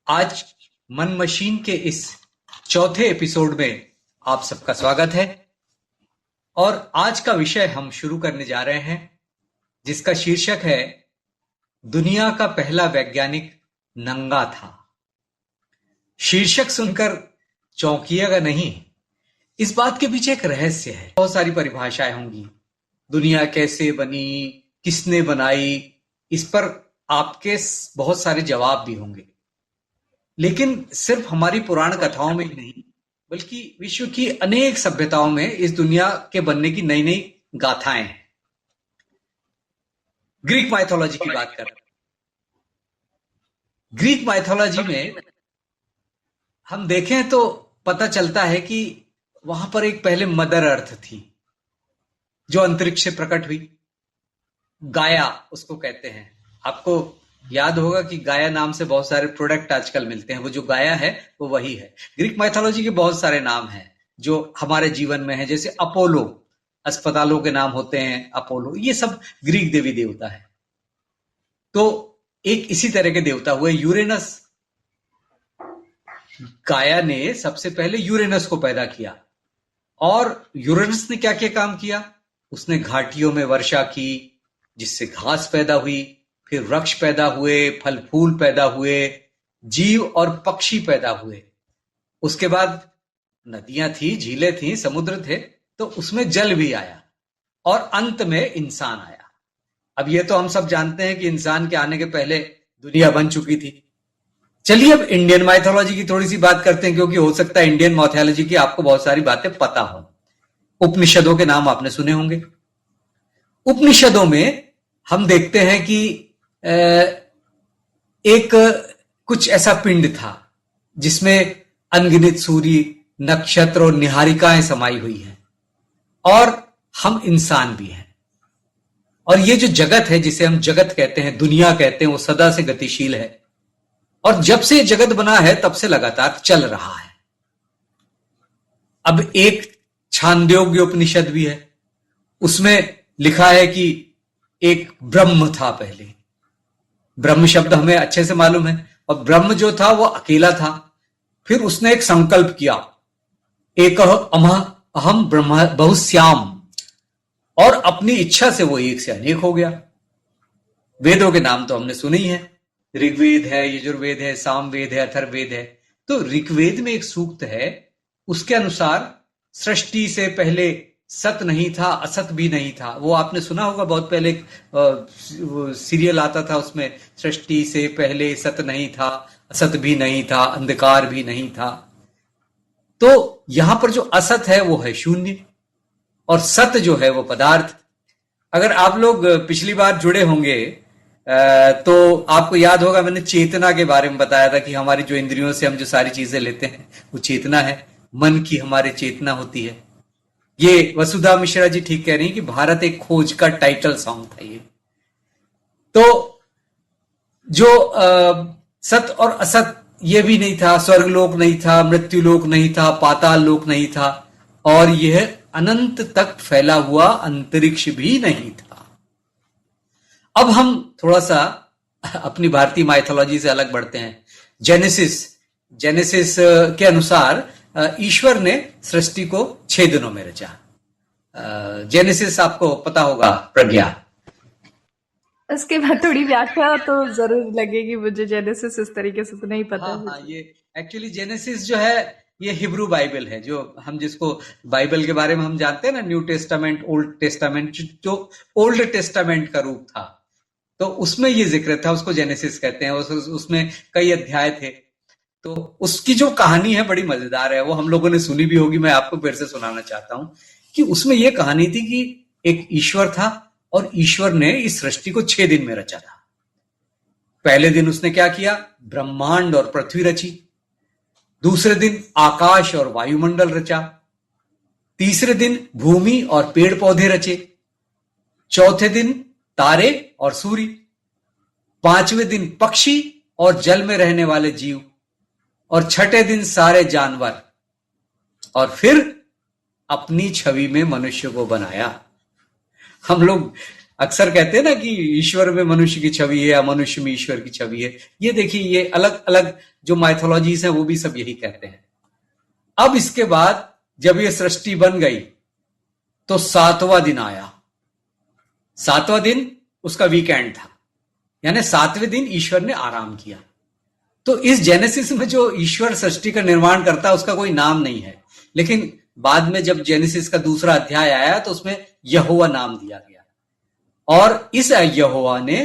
आज मन मशीन के इस चौथे एपिसोड में आप सबका स्वागत है। और आज का विषय हम शुरू करने जा रहे हैं जिसका शीर्षक है दुनिया का पहला वैज्ञानिक नंगा था। शीर्षक सुनकर चौंकिएगा नहीं, इस बात के पीछे एक रहस्य है। बहुत सारी परिभाषाएं होंगी, दुनिया कैसे बनी, किसने बनाई, इस पर आपके बहुत सारे जवाब भी होंगे। लेकिन सिर्फ हमारी पुराण कथाओं में ही नहीं, बल्कि विश्व की अनेक सभ्यताओं में इस दुनिया के बनने की नई नई गाथाएं हैं। ग्रीक माइथोलॉजी की बात करें, ग्रीक माइथोलॉजी में हम देखें तो पता चलता है कि वहां पर एक पहले मदर अर्थ थी जो अंतरिक्ष से प्रकट हुई। गाया उसको कहते हैं। आपको याद होगा कि गाया नाम से बहुत सारे प्रोडक्ट आजकल मिलते हैं, वो जो गाया है वो वही है। ग्रीक माइथोलॉजी के बहुत सारे नाम हैं जो हमारे जीवन में है, जैसे अपोलो, अस्पतालों के नाम होते हैं अपोलो, ये सब ग्रीक देवी देवता है। तो एक इसी तरह के देवता हुए यूरेनस। गाया ने सबसे पहले यूरेनस को पैदा किया, और यूरेनस ने क्या क्या काम किया? उसने घाटियों में वर्षा की जिससे घास पैदा हुई, फिर वृक्ष पैदा हुए, फल फूल पैदा हुए, जीव और पक्षी पैदा हुए। उसके बाद नदियां थी, झीलें थी, समुद्र थे, तो उसमें जल भी आया, और अंत में इंसान आया। अब ये तो हम सब जानते हैं कि इंसान के आने के पहले दुनिया बन चुकी थी। चलिए अब इंडियन माइथोलॉजी की थोड़ी सी बात करते हैं, क्योंकि हो सकता है इंडियन माइथोलॉजी की आपको बहुत सारी बातें पता हो। उपनिषदों के नाम आपने सुने होंगे। उपनिषदों में हम देखते हैं कि एक कुछ ऐसा पिंड था जिसमें अनगिनत सूर्य, नक्षत्र और निहारिकाएं समाई हुई हैं, और हम इंसान भी हैं। और ये जो जगत है, जिसे हम जगत कहते हैं, दुनिया कहते हैं, वो सदा से गतिशील है, और जब से ये जगत बना है तब से लगातार चल रहा है। अब एक छांदोग्य उपनिषद भी है, उसमें लिखा है कि एक ब्रह्म था पहले। ब्रह्म शब्द हमें अच्छे से मालूम है, और ब्रह्म जो था वो अकेला था। फिर उसने एक संकल्प किया, एक अहम ब्रह्म बहुश्याम, और अपनी इच्छा से वो एक से अनेक हो गया। वेदों के नाम तो हमने सुने ही हैं, ऋग्वेद है, यजुर्वेद है, सामवेद है, अथर्ववेद है। तो ऋग्वेद में एक सूक्त है, उसके अनुसार सृष्टि से पहले सत नहीं था, असत भी नहीं था। वो आपने सुना होगा, बहुत पहले सीरियल आता था, उसमें सृष्टि से पहले सत नहीं था, असत भी नहीं था, अंधकार भी नहीं था। तो यहां पर जो असत है वो है शून्य, और सत जो है वो पदार्थ। अगर आप लोग पिछली बार जुड़े होंगे तो आपको याद होगा, मैंने चेतना के बारे में बताया था कि हमारी जो इंद्रियों से हम जो सारी चीजें लेते हैं वो चेतना है। मन की हमारे चेतना होती है। ये वसुधा मिश्रा जी ठीक कह रही हैं कि भारत एक खोज का टाइटल सॉन्ग था ये। तो जो सत और असत ये भी नहीं था, स्वर्गलोक नहीं था, मृत्युलोक नहीं था, पाताल लोक नहीं था, और यह अनंत तक फैला हुआ अंतरिक्ष भी नहीं था। अब हम थोड़ा सा अपनी भारतीय माइथोलॉजी से अलग बढ़ते हैं। जेनेसिस के अनुसार ईश्वर ने सृष्टि को 6 दिनों में रचा। जेनेसिस आपको पता होगा, प्रज्ञा? उसके बाद थोड़ी व्याख्या तो जरूर लगेगी मुझे, जेनेसिस इस तरीके से तो नहीं पता है हाँ, मुझे। ये एक्चुअली जेनेसिस जो है ये हिब्रू बाइबल है, जो हम जिसको बाइबल के बारे में हम जानते हैं ना, न्यू टेस्टामेंट, ओल्ड टेस्टामेंट, जो ओल्ड टेस्टामेंट का रूप था, तो उसमें ये जिक्र था, उसको जेनेसिस कहते हैं। उसमें कई अध्याय थे। तो उसकी जो कहानी है बड़ी मजेदार है, वो हम लोगों ने सुनी भी होगी, मैं आपको फिर से सुनाना चाहता हूं कि उसमें यह कहानी थी कि एक ईश्वर था, और ईश्वर ने इस सृष्टि को 6 दिन में रचा था। पहले दिन उसने क्या किया? ब्रह्मांड और पृथ्वी रची। दूसरे दिन आकाश और वायुमंडल रचा। तीसरे दिन भूमि और पेड़ पौधे रचे। चौथे दिन तारे और सूर्य। पांचवें दिन पक्षी और जल में रहने वाले जीव, और छठे दिन सारे जानवर, और फिर अपनी छवि में मनुष्य को बनाया। हम लोग अक्सर कहते हैं ना कि ईश्वर में मनुष्य की छवि है या मनुष्य में ईश्वर की छवि है। ये देखिए, ये अलग अलग जो माइथोलॉजीज हैं वो भी सब यही कहते हैं। अब इसके बाद जब ये सृष्टि बन गई तो 7वां दिन आया। 7वां दिन उसका वीकेंड था, यानी 7वें दिन ईश्वर ने आराम किया। तो इस जेनेसिस में जो ईश्वर सृष्टि का निर्माण करता है उसका कोई नाम नहीं है, लेकिन बाद में जब जेनेसिस का दूसरा अध्याय आया तो उसमें यहोवा नाम दिया गया, और इस यहोवा ने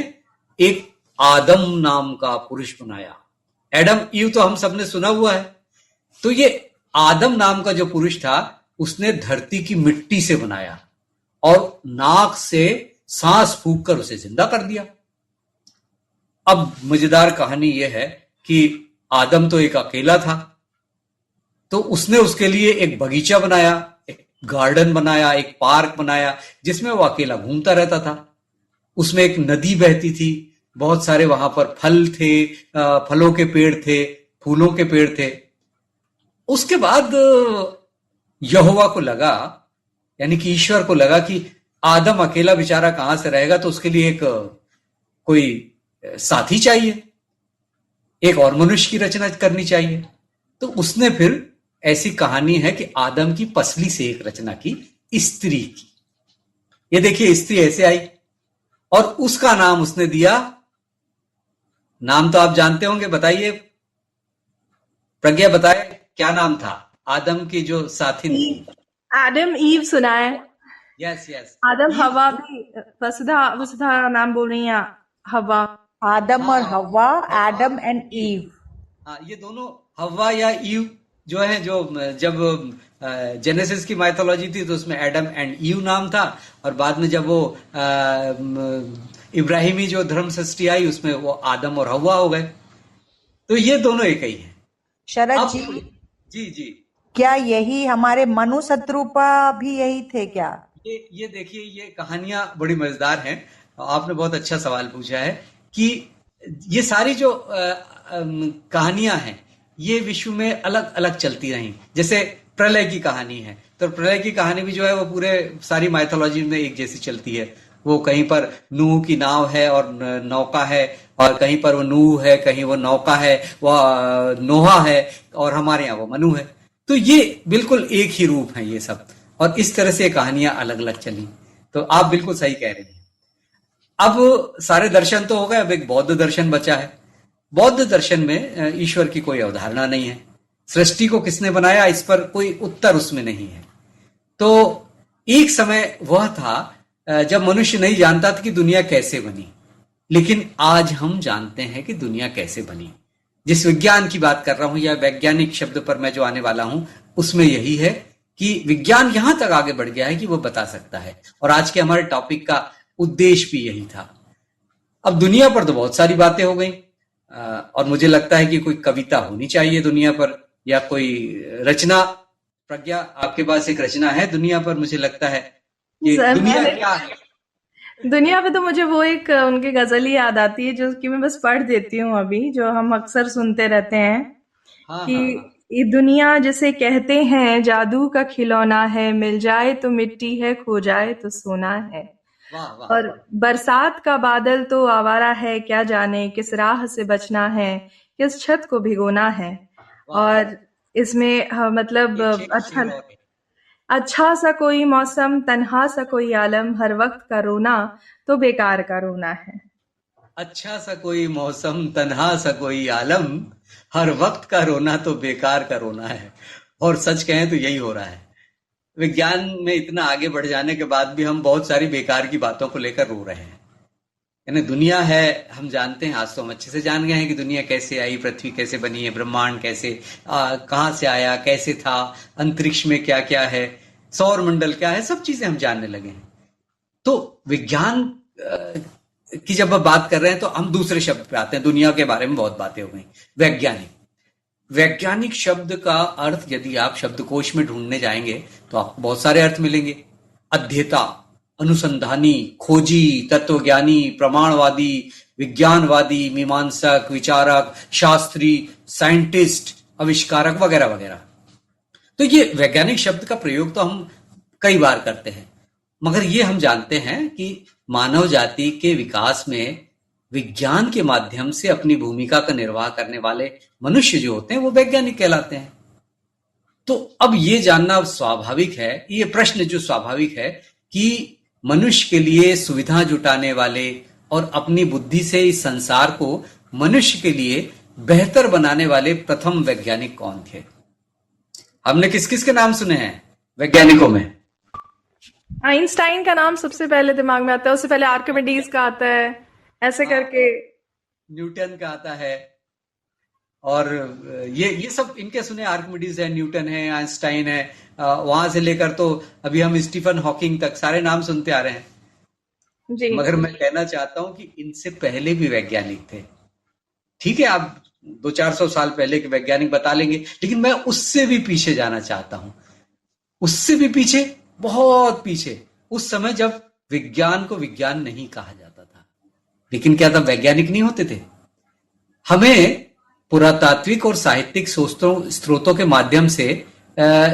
एक आदम नाम का पुरुष बनाया। एडम ईव तो हम सबने सुना हुआ है। तो ये आदम नाम का जो पुरुष था उसने धरती की मिट्टी से बनाया और नाक से सांस फूंक कर उसे जिंदा कर दिया। अब मजेदार कहानी यह है कि आदम तो एक अकेला था, तो उसने उसके लिए एक बगीचा बनाया, एक गार्डन बनाया, एक पार्क बनाया जिसमें वो अकेला घूमता रहता था। उसमें एक नदी बहती थी, बहुत सारे वहां पर फल थे, फलों के पेड़ थे, फूलों के पेड़ थे। उसके बाद यहोवा को लगा, यानी कि ईश्वर को लगा कि आदम अकेला बेचारा कहां से रहेगा, तो उसके लिए एक कोई साथी चाहिए, एक और मनुष्य की रचना करनी चाहिए। तो उसने फिर, ऐसी कहानी है कि आदम की पसली से एक रचना की, स्त्री की। ये देखिए, स्त्री ऐसे आई और उसका नाम उसने दिया, नाम तो आप जानते होंगे, बताइए प्रज्ञा, बताए क्या नाम था आदम की जो साथी थी? एडम ईव सुना है। यस यस, आदम हवा भी, वसुधा वसुधा नाम बोल रही हैं, हवा। आदम और हवा, एडम एंड ईव। हाँ, ये दोनों हवा या ईव जो है, जो जब जेनेसिस की माइथोलॉजी थी तो उसमें एडम एंड ईव नाम था, और बाद में जब वो इब्राहिमी जो धर्म सृष्टि आई उसमें वो आदम और हवा हो गए। तो ये दोनों एक ही है। शरद जी, जी, क्या यही हमारे मनु शत्रुपा भी यही थे क्या? ये देखिए, ये कहानियां बड़ी मजेदार हैं। आपने बहुत अच्छा सवाल पूछा है कि ये सारी जो कहानियां हैं ये विश्व में अलग अलग चलती रहीं। जैसे प्रलय की कहानी है, तो प्रलय की कहानी भी जो है वो पूरे सारी माइथोलॉजी में एक जैसी चलती है। वो कहीं पर नूह की नाव है और नौका है, और कहीं पर वो नूह है, कहीं वो नौका है, वो नोहा है, और हमारे यहाँ वो मनु है। तो ये बिल्कुल एक ही रूप है ये सब, और इस तरह से कहानियां अलग अलग चली। तो आप बिल्कुल सही कह रहे हैं। अब सारे दर्शन तो हो गए, अब एक बौद्ध दर्शन बचा है। बौद्ध दर्शन में ईश्वर की कोई अवधारणा नहीं है। सृष्टि को किसने बनाया, इस पर कोई उत्तर उसमें नहीं है। तो एक समय वह था जब मनुष्य नहीं जानता था कि दुनिया कैसे बनी, लेकिन आज हम जानते हैं कि दुनिया कैसे बनी। जिस विज्ञान की बात कर रहा हूं, या वैज्ञानिक शब्द पर मैं जो आने वाला हूं, उसमें यही है कि विज्ञान यहां तक आगे बढ़ गया है कि वो बता सकता है। और आज के हमारे टॉपिक का उद्देश्य भी यही था। अब दुनिया पर तो बहुत सारी बातें हो गई, और मुझे लगता है कि कोई कविता होनी चाहिए दुनिया पर, या कोई रचना। प्रज्ञा, आपके पास एक रचना है दुनिया पर, मुझे लगता है कि दुनिया क्या है? दुनिया पे तो मुझे वो एक उनकी गजल ही याद आती है, जो कि मैं बस पढ़ देती हूँ अभी, जो हम अक्सर सुनते रहते हैं हाँ कि हाँ, ये दुनिया जिसे कहते हैं जादू का खिलौना है, मिल जाए तो मिट्टी है, खो जाए तो सोना है। वाह वाह, और बरसात का बादल तो आवारा है, क्या जाने किस राह से बचना है, किस छत को भिगोना है। वाह, और इसमें मतलब एक शेर अच्छा और है। अच्छा सा कोई मौसम, तन्हा सा कोई आलम, हर वक्त का रोना तो बेकार का रोना है। अच्छा सा कोई मौसम, तन्हा सा कोई आलम, हर वक्त का रोना तो बेकार का रोना है। और सच कहें तो यही हो रहा है। विज्ञान में इतना आगे बढ़ जाने के बाद भी हम बहुत सारी बेकार की बातों को लेकर रो रहे हैं। यानी दुनिया है, हम जानते हैं, आज तो हम अच्छे से जान गए हैं कि दुनिया कैसे आई, पृथ्वी कैसे बनी है, ब्रह्मांड कैसे, कहाँ से आया, कैसे था, अंतरिक्ष में क्या क्या है, सौर मंडल क्या है, सब चीजें हम जानने लगे हैं। तो विज्ञान की जब हम बात कर रहे हैं तो हम दूसरे शब्द पे आते हैं। दुनिया के बारे में बहुत बातें हो गई। वैज्ञानिक, वैज्ञानिक शब्द का अर्थ यदि आप शब्दकोश में ढूंढने जाएंगे तो आपको बहुत सारे अर्थ मिलेंगे। अध्येता, अनुसंधानी, खोजी, तत्वज्ञानी, प्रमाणवादी, विज्ञानवादी, मीमांसक, विचारक, शास्त्री, साइंटिस्ट, आविष्कारक वगैरह वगैरह। तो ये वैज्ञानिक शब्द का प्रयोग तो हम कई बार करते हैं। मगर ये हम जानते हैं कि मानव जाति के विकास में विज्ञान के माध्यम से अपनी भूमिका का निर्वाह करने वाले मनुष्य जो होते हैं वो वैज्ञानिक कहलाते हैं। तो अब ये जानना स्वाभाविक है, ये प्रश्न जो स्वाभाविक है कि मनुष्य के लिए सुविधा जुटाने वाले और अपनी बुद्धि से इस संसार को मनुष्य के लिए बेहतर बनाने वाले प्रथम वैज्ञानिक कौन थे? हमने किस किस के नाम सुने हैं वैज्ञानिकों में? आइंस्टाइन का नाम सबसे पहले दिमाग में आता है, उससे पहले आर्किमिडीज का आता है, ऐसे करके न्यूटन का आता है। और ये सब इनके सुने, आर्किमिडीज है, न्यूटन है, आइंस्टाइन है, वहां से लेकर तो अभी हम स्टीफन हॉकिंग तक सारे नाम सुनते आ रहे हैं जी। मगर मैं कहना चाहता हूं कि इनसे पहले भी वैज्ञानिक थे। ठीक है, आप 200-400 साल पहले के वैज्ञानिक बता लेंगे, लेकिन मैं उससे भी पीछे जाना चाहता हूं, उससे भी पीछे, बहुत पीछे, उस समय जब विज्ञान को विज्ञान नहीं कहा जाता था। लेकिन क्या तब वैज्ञानिक नहीं होते थे? हमें पुरातात्विक और साहित्यिक स्रोतों के माध्यम से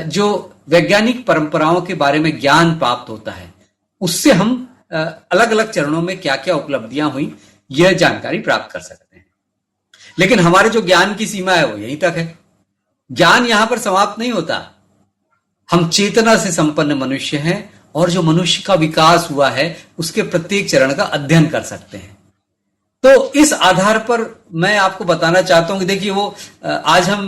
जो वैज्ञानिक परंपराओं के बारे में ज्ञान प्राप्त होता है, उससे हम अलग अलग चरणों में क्या क्या उपलब्धियां हुई यह जानकारी प्राप्त कर सकते हैं। लेकिन हमारे जो ज्ञान की सीमा है वो यहीं तक है। ज्ञान यहां पर समाप्त नहीं होता। हम चेतना से संपन्न मनुष्य हैं और जो मनुष्य का विकास हुआ है उसके प्रत्येक चरण का अध्ययन कर सकते हैं। तो इस आधार पर मैं आपको बताना चाहता हूं कि देखिए, वो आज हम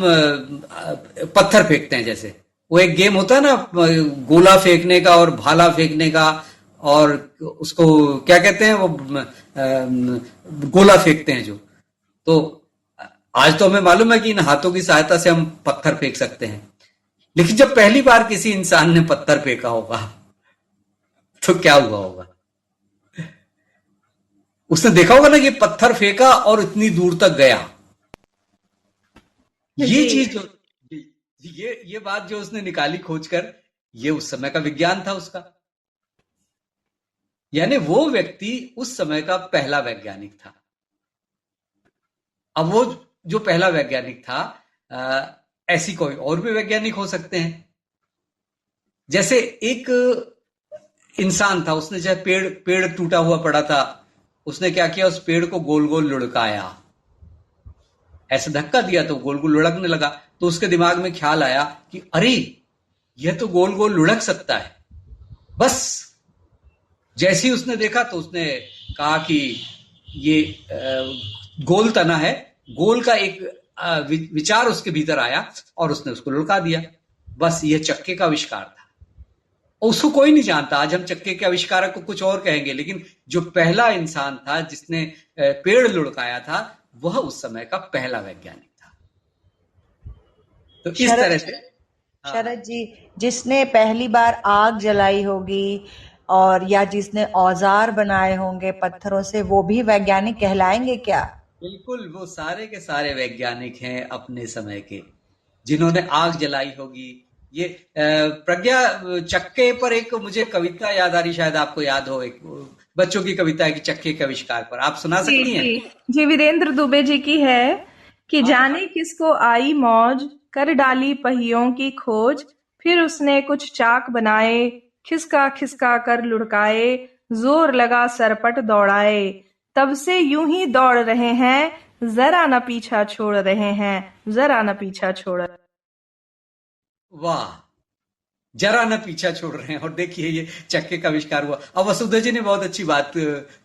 पत्थर फेंकते हैं, जैसे वो एक गेम होता है ना, गोला फेंकने का और भाला फेंकने का, और उसको क्या कहते हैं, वो गोला फेंकते हैं जो। तो आज तो हमें मालूम है कि इन हाथों की सहायता से हम पत्थर फेंक सकते हैं, लेकिन जब पहली बार किसी इंसान ने पत्थर फेंका होगा तो क्या हुआ होगा? उसने देखा होगा ना कि पत्थर फेंका और इतनी दूर तक गया। ये चीज जो, ये बात जो उसने निकाली खोजकर, ये उस समय का विज्ञान था उसका। यानी वो व्यक्ति उस समय का पहला वैज्ञानिक था। अब वो जो पहला वैज्ञानिक था, ऐसी कोई और भी वैज्ञानिक हो सकते हैं। जैसे एक इंसान था, उसने चाहे पेड़ टूटा हुआ पड़ा था, उसने क्या किया, उस पेड़ को गोल गोल लुढ़काया, ऐसे धक्का दिया तो गोल गोल लुढ़कने लगा। तो उसके दिमाग में ख्याल आया कि अरे यह तो गोल गोल लुढ़क सकता है। बस जैसे ही उसने देखा तो उसने कहा कि ये गोल तना है, गोल का एक विचार उसके भीतर आया और उसने उसको लुढ़का दिया। बस ये चक्के का आविष्कार था। उसको कोई नहीं जानता। आज हम चक्के के आविष्कारक को कुछ और कहेंगे, लेकिन जो पहला इंसान था जिसने पेड़ लुढ़काया था, वह उस समय का पहला वैज्ञानिक था। तो इस तरह से शरद जी, जिसने पहली बार आग जलाई होगी और या जिसने औजार बनाए होंगे पत्थरों से, वो भी वैज्ञानिक कहलाएंगे क्या? बिल्कुल, वो सारे के सारे वैज्ञानिक हैं अपने समय के, जिन्होंने आग जलाई होगी। ये प्रज्ञा, चक्के पर एक मुझे कविता याद आ रही, शायद आपको याद हो, एक बच्चों की कविता है कि चक्के के आविष्कार पर। आप सुना सकती हैं? जी, वीरेंद्र दुबे जी की है कि जाने किसको आई मौज, कर डाली पहियों की खोज, फिर उसने कुछ चाक बनाए, खिसका खिसका कर लुढ़काए, जोर लगा सरपट दौड़ाए, तब से यूं ही दौड़ रहे हैं, जरा न पीछा छोड़ रहे हैं, जरा न पीछा छोड़। वाह, जरा न पीछा छोड़ रहे हैं। और देखिए ये चक्के का आविष्कार हुआ। अब वसुधा जी ने बहुत अच्छी बात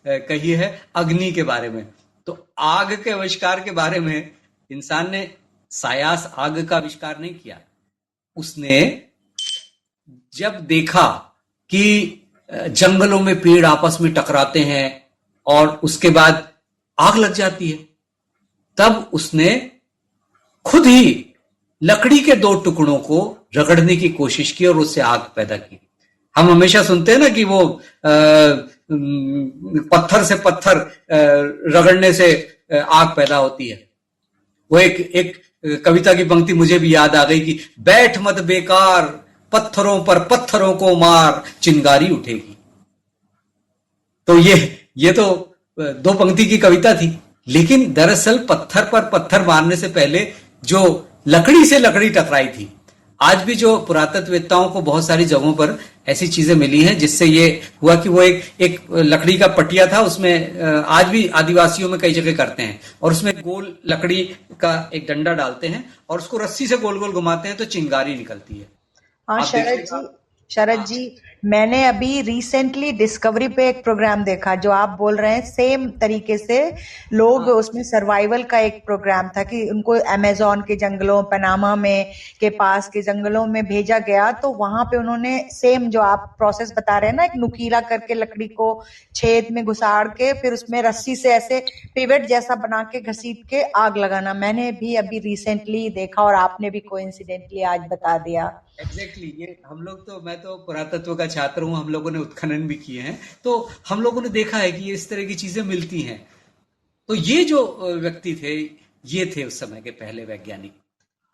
कही है अग्नि के बारे में। तो आग के आविष्कार के बारे में इंसान ने सायास आग का आविष्कार नहीं किया। उसने जब देखा कि जंगलों में पेड़ आपस में टकराते हैं और उसके बाद आग लग जाती है, तब उसने खुद ही लकड़ी के 2 टुकड़ों को रगड़ने की कोशिश की और उससे आग पैदा की। हम हमेशा सुनते हैं ना कि वो पत्थर से पत्थर रगड़ने से आग पैदा होती है। वो एक कविता की पंक्ति मुझे भी याद आ गई कि बैठ मत बेकार, पत्थरों पर पत्थरों को मार, चिंगारी उठेगी। तो ये तो 2 पंक्ति की कविता थी, लेकिन दरअसल पत्थर पर पत्थर मारने से पहले जो लकड़ी से लकड़ी टकराई थी, आज भी जो पुरातत्ववेत्ताओं को बहुत सारी जगहों पर ऐसी चीजें मिली हैं जिससे ये हुआ कि वो एक लकड़ी का पटिया था, उसमें आज भी आदिवासियों में कई जगह करते हैं, और उसमें गोल लकड़ी का एक डंडा डालते हैं और उसको रस्सी से गोल गोल घुमाते हैं तो चिंगारी निकलती है। हाँ आप शरद देखिएगा। जी, मैंने अभी रिसेंटली डिस्कवरी पे एक प्रोग्राम देखा जो आप बोल रहे हैं, सेम तरीके से लोग हाँ उसमें सर्वाइवल का एक प्रोग्राम था कि उनको अमेज़न के जंगलों, पनामा में के पास के जंगलों में भेजा गया, तो वहां पे उन्होंने सेम जो आप प्रोसेस बता रहे हैं ना, एक नुकीला करके लकड़ी को छेद में घुसाड़ के फिर उसमें रस्सी से ऐसे पिवट जैसा बना के घसीट के आग लगाना, मैंने भी अभी रिसेंटली देखा और आपने भी कोइंसिडेंटली आज बता दिया। एग्जैक्टली ये हम लोग तो, मैं तो पुरातत्व का छात्र हूँ, हम लोगों ने उत्खनन भी किए हैं, तो हम लोगों ने देखा है कि ये इस तरह की चीजें मिलती हैं। तो ये जो व्यक्ति थे, ये थे उस समय के पहले वैज्ञानिक।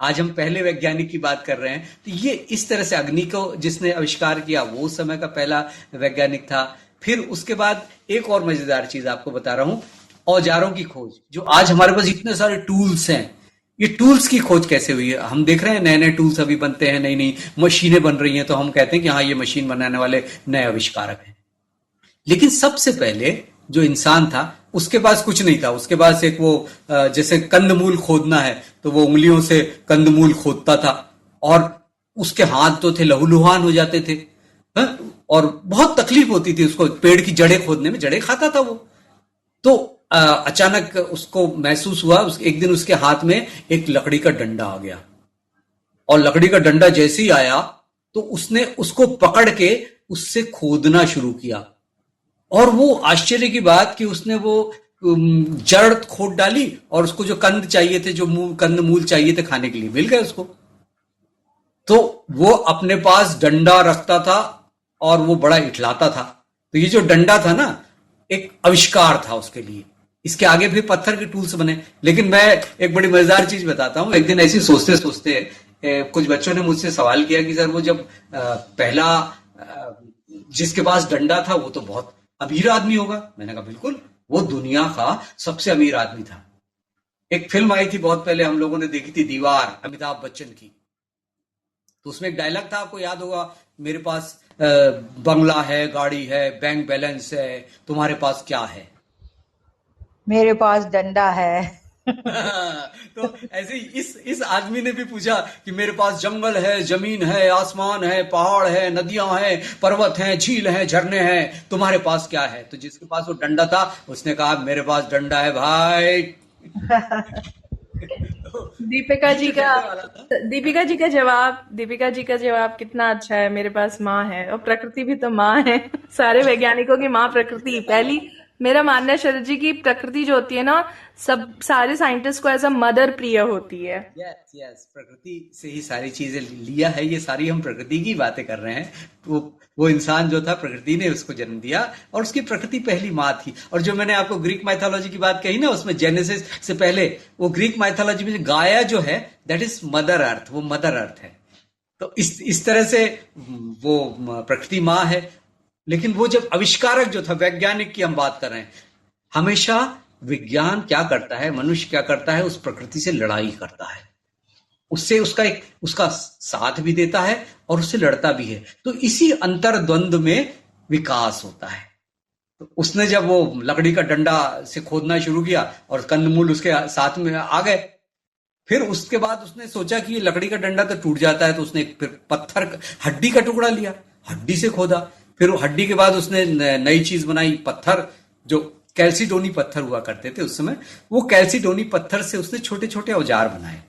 आज हम पहले वैज्ञानिक की बात कर रहे हैं, तो ये इस तरह से अग्नि को जिसने आविष्कार किया वो उस समय का पहला वैज्ञानिक था। फिर उसके बाद एक और मजेदार चीज आपको बता रहा हूं, औजारों की खोज। जो आज हमारे पास इतने सारे टूल्स हैं, ये टूल्स की खोज कैसे हुई है? हम देख रहे हैं नए नए टूल्स अभी बनते हैं, नई नई मशीनें बन रही हैं, तो हम कहते हैं कि हाँ ये मशीन बनाने वाले नए आविष्कारक हैं। लेकिन सबसे पहले जो इंसान था उसके पास कुछ नहीं था, उसके पास एक वो जैसे कंदमूल खोदना है तो वो उंगलियों से कंदमूल खोदता था, और उसके हाथ तो थे लहूलुहान हो जाते थे। हाँ? और बहुत तकलीफ होती थी उसको पेड़ की जड़ें खोदने में, जड़ें खाता था वो। तो अचानक उसको महसूस हुआ, एक दिन उसके हाथ में एक लकड़ी का डंडा आ गया, और लकड़ी का डंडा जैसे ही आया तो उसने उसको पकड़ के उससे खोदना शुरू किया। और वो आश्चर्य की बात कि उसने वो जड़ खोद डाली, और उसको जो कंद चाहिए थे, जो कंद मूल चाहिए थे खाने के लिए, मिल गए उसको। तो वो अपने पास डंडा रखता था और वो बड़ा इठलाता था। तो ये जो डंडा था ना, एक आविष्कार था उसके लिए। इसके आगे फिर पत्थर के टूल्स बने। लेकिन मैं एक बड़ी मजेदार चीज बताता हूं। एक दिन ऐसी सोचते सोचते कुछ बच्चों ने मुझसे सवाल किया कि सर वो जब पहला जिसके पास डंडा था वो तो बहुत अमीर आदमी होगा। मैंने कहा बिल्कुल, वो दुनिया का सबसे अमीर आदमी था। एक फिल्म आई थी बहुत पहले, हम लोगों ने देखी थी, दीवार, अमिताभ बच्चन की। तो उसमें एक डायलॉग था, आपको याद होगा, मेरे पास बंगला है, गाड़ी है, बैंक बैलेंस है, तुम्हारे पास क्या है? मेरे पास डंडा है। तो ऐसे ही इस आदमी ने भी पूछा कि मेरे पास जंगल है, जमीन है, आसमान है, पहाड़ है, नदियां हैं, पर्वत हैं, झील हैं, झरने हैं, तुम्हारे पास क्या है? तो जिसके पास वो डंडा था उसने कहा मेरे पास डंडा है भाई। दीपिका ये जी जो का डंडे वाला था। दीपिका जी का जवाब कितना अच्छा है। मेरे पास माँ है, और प्रकृति भी तो माँ है। सारे वैज्ञानिकों की माँ प्रकृति पहली। मेरा मानना है शरद जी की प्रकृति जो होती है ना, सब सारे साइंटिस्ट को एज अ मदर प्रिय होती है। यस यस, प्रकृति से ही सारी चीजें लिया है, ये सारी हम प्रकृति की बातें कर रहे हैं। वो इंसान जो था, प्रकृति ने उसको जन्म दिया, और उसकी प्रकृति पहली माँ थी। और जो मैंने आपको ग्रीक माइथोलॉजी की बात कही ना, उसमें जेनेसिस से पहले वो ग्रीक माइथोलॉजी में गाया जो है, दैट इज मदर अर्थ, वो मदर अर्थ है। तो इस तरह से वो प्रकृति माँ है। लेकिन वो जब आविष्कारक जो था, वैज्ञानिक की हम बात कर रहे हैं, हमेशा विज्ञान क्या करता है, मनुष्य क्या करता है, उस प्रकृति से लड़ाई करता है, उससे उसका साथ भी देता है और उससे लड़ता भी है। तो इसी अंतर्द्वंद में विकास होता है। तो उसने जब वो लकड़ी का डंडा से खोदना शुरू किया और कंदमूल उसके साथ में आ गए, फिर उसके बाद उसने सोचा कि ये लकड़ी का डंडा तो टूट जाता है, तो उसने फिर हड्डी का टुकड़ा लिया, हड्डी से खोदा। फिर हड्डी के बाद उसने नई चीज बनाई, पत्थर, जो कैल्सिडोनी पत्थर हुआ करते थे उस समय, वो कैल्सिडोनी पत्थर से उसने छोटे छोटे औजार बनाए।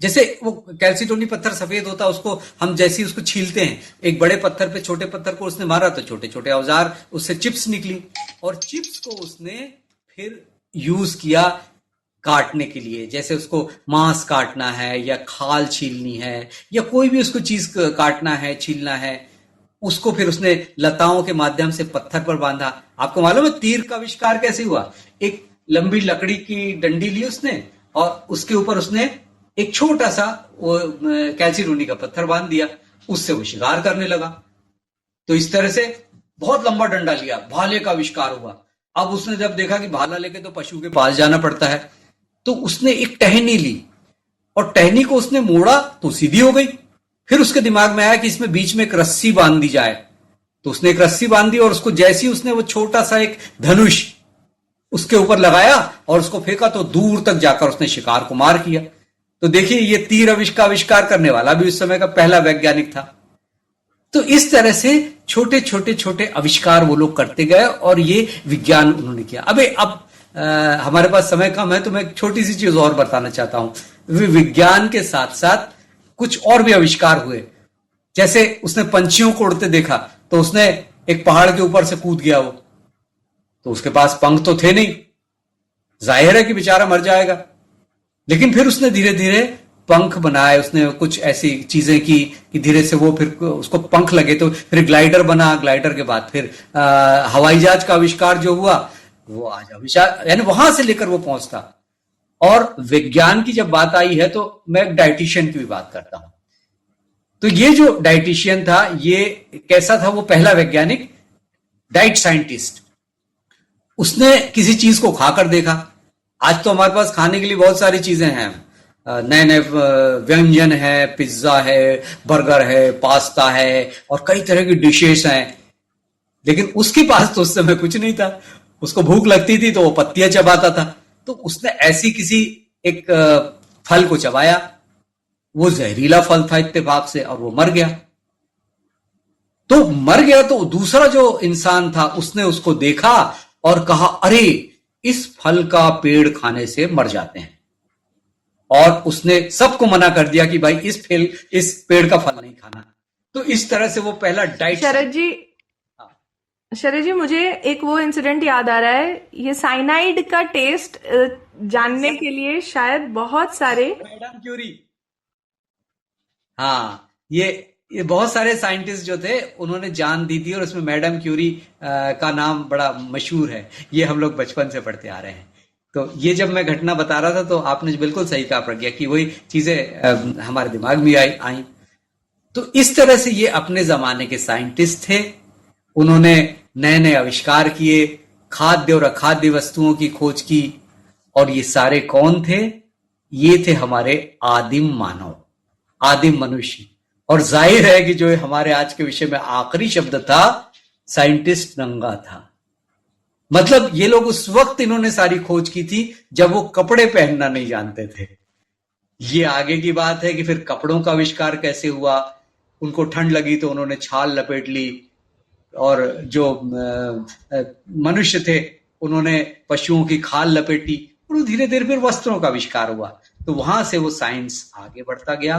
जैसे वो कैल्सिडोनी पत्थर सफेद होता, उसको हम जैसे उसको छीलते हैं, एक बड़े पत्थर पे छोटे पत्थर को उसने मारा तो छोटे छोटे औजार, उससे चिप्स निकली, और चिप्स को उसने फिर यूज किया काटने के लिए। जैसे उसको मांस काटना है, या खाल छीलनी है, या कोई भी उसको चीज काटना है, छीलना है, उसको फिर उसने लताओं के माध्यम से पत्थर पर बांधा। आपको मालूम है तीर का आविष्कार कैसे हुआ? एक लंबी लकड़ी की डंडी ली उसने, और उसके ऊपर उसने एक छोटा सा वो कैल्सिडोनी का पत्थर बांध दिया, उससे वो शिकार करने लगा। तो इस तरह से बहुत लंबा डंडा लिया, भाले का आविष्कार हुआ। अब उसने जब देखा कि भाला लेके तो पशु के पास जाना पड़ता है, तो उसने एक टहनी ली और टहनी को उसने मोड़ा तो सीधी हो गई। फिर उसके दिमाग में आया कि इसमें बीच में एक रस्सी बांध दी जाए, तो उसने एक रस्सी बांध दी और उसको जैसी उसने वो छोटा सा एक धनुष उसके ऊपर लगाया और उसको फेंका तो दूर तक जाकर उसने शिकार को मार किया। तो देखिए, ये तीर आविष्कार करने वाला भी उस समय का पहला वैज्ञानिक था। तो इस तरह से छोटे छोटे छोटे आविष्कार वो लोग करते गए और ये विज्ञान उन्होंने किया। अब हमारे पास समय कम है तो मैं एक छोटी सी चीज और बताना चाहता हूं। विज्ञान के साथ साथ कुछ और भी आविष्कार हुए। जैसे उसने पंछियों को उड़ते देखा तो उसने एक पहाड़ के ऊपर से कूद गया वो, तो उसके पास पंख तो थे नहीं, जाहिर है कि बेचारा मर जाएगा। लेकिन फिर उसने धीरे धीरे पंख बनाए, उसने कुछ ऐसी चीजें की कि धीरे से वो फिर उसको पंख लगे, तो फिर ग्लाइडर बना। ग्लाइडर के बाद फिर हवाई जहाज का आविष्कार जो हुआ वो आज आविष्कार, यानी वहां से लेकर वो पहुंचता। और विज्ञान की जब बात आई है तो मैं एक डाइटिशियन की भी बात करता हूं। तो ये जो डाइटिशियन था, ये कैसा था? वो पहला वैज्ञानिक डाइट साइंटिस्ट। उसने किसी चीज को खाकर देखा। आज तो हमारे पास खाने के लिए बहुत सारी चीजें हैं, नए नए व्यंजन है, पिज्जा है, बर्गर है, पास्ता है और कई तरह की डिशेस हैं। लेकिन उसके पास तो उस समय कुछ नहीं था। उसको भूख लगती थी तो वो पत्तियां चबाता था। तो उसने ऐसी किसी एक फल को चबाया, वो जहरीला फल था इत्तेफाक से, और वो मर गया। तो मर गया तो दूसरा जो इंसान था उसने उसको देखा और कहा, अरे इस फल का पेड़ खाने से मर जाते हैं। और उसने सबको मना कर दिया कि भाई इस पेड़ का फल नहीं खाना। तो इस तरह से वो पहला डाइट। शरद जी मुझे एक वो इंसिडेंट याद आ रहा है। ये साइनाइड का टेस्ट जानने के लिए शायद बहुत सारे मैडम क्यूरी, हाँ, ये बहुत सारे साइंटिस्ट जो थे उन्होंने जान दी थी और उसमें मैडम क्यूरी का नाम बड़ा मशहूर है। ये हम लोग बचपन से पढ़ते आ रहे हैं। तो ये जब मैं घटना बता रहा था तो आपने बिल्कुल सही कहा प्रज्ञा, कि वही चीजें हमारे दिमाग में आई। तो इस तरह से ये अपने जमाने के साइंटिस्ट थे। उन्होंने नए नए आविष्कार किए, खाद्य और अखाद्य वस्तुओं की खोज की। और ये सारे कौन थे? ये थे हमारे आदिम मानव, आदिम मनुष्य। और जाहिर है कि जो हमारे आज के विषय में आखिरी शब्द था, साइंटिस्ट नंगा था। मतलब ये लोग उस वक्त इन्होंने सारी खोज की थी जब वो कपड़े पहनना नहीं जानते थे। ये आगे की बात है कि फिर कपड़ों का आविष्कार कैसे हुआ। उनको ठंड लगी तो उन्होंने छाल लपेट ली, और जो मनुष्य थे उन्होंने पशुओं की खाल लपेटी, और धीरे धीरे फिर वस्त्रों का आविष्कार हुआ। तो वहां से वो साइंस आगे बढ़ता गया।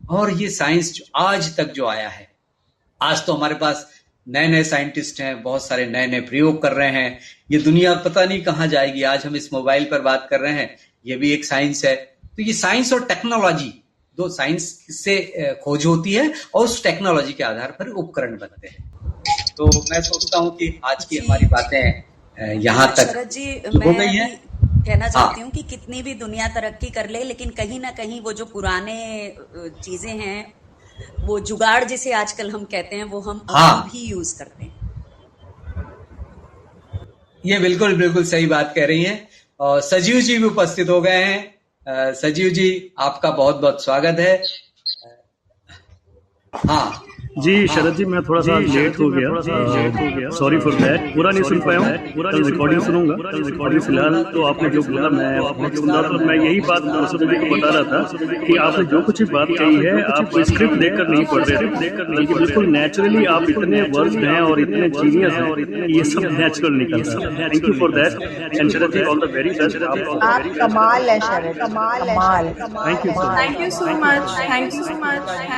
और ये साइंस जो आज तक जो आया है, आज तो हमारे पास नए नए साइंटिस्ट हैं, बहुत सारे नए नए प्रयोग कर रहे हैं। ये दुनिया पता नहीं कहां जाएगी। आज हम इस मोबाइल पर बात कर रहे हैं, ये भी एक साइंस है। तो ये साइंस और टेक्नोलॉजी, दो साइंस से खोज होती है और उस टेक्नोलॉजी के आधार पर उपकरण बनते हैं। तो मैं सोचता हूँ कि आज की हमारी बातें यहाँ तक हो गई है। कहना चाहती हूँ कि कितनी भी दुनिया तरक्की कर ले, लेकिन कहीं ना कहीं वो जो पुराने चीजें हैं, वो जुगाड़ जिसे आजकल हम कहते हैं, वो हम अभी भी यूज करते हैं। ये बिल्कुल बिल्कुल सही बात कह रही हैं। और सजीव जी भी उपस्थित हो गए हैं। सजीव जी, आपका बहुत बहुत स्वागत है। हाँ जी शरद जी, मैं थोड़ा सा लेट हो गया, सॉरी फॉर दैट। पूरा नहीं सुन पाया हूँ, कल रिकॉर्डिंग सुनूंगा। अभी फिलहाल तो आपने जो बोला मैं बहुत सुन रहा था। मैं यही बात सभी को बता रहा था कि आपने जो कुछ बात कही है, आप स्क्रिप्ट देखकर नहीं पढ़ रहे थे, बल्कि बिल्कुल नेचुरली आप इतने वर्ड्स हैं और इतने जीनियस हैं, ये सब नेचुरल निकलता है। Thank you for that and Sharad ji, all the very best. आप कमाल है शरद, कमाल। Thank you so much.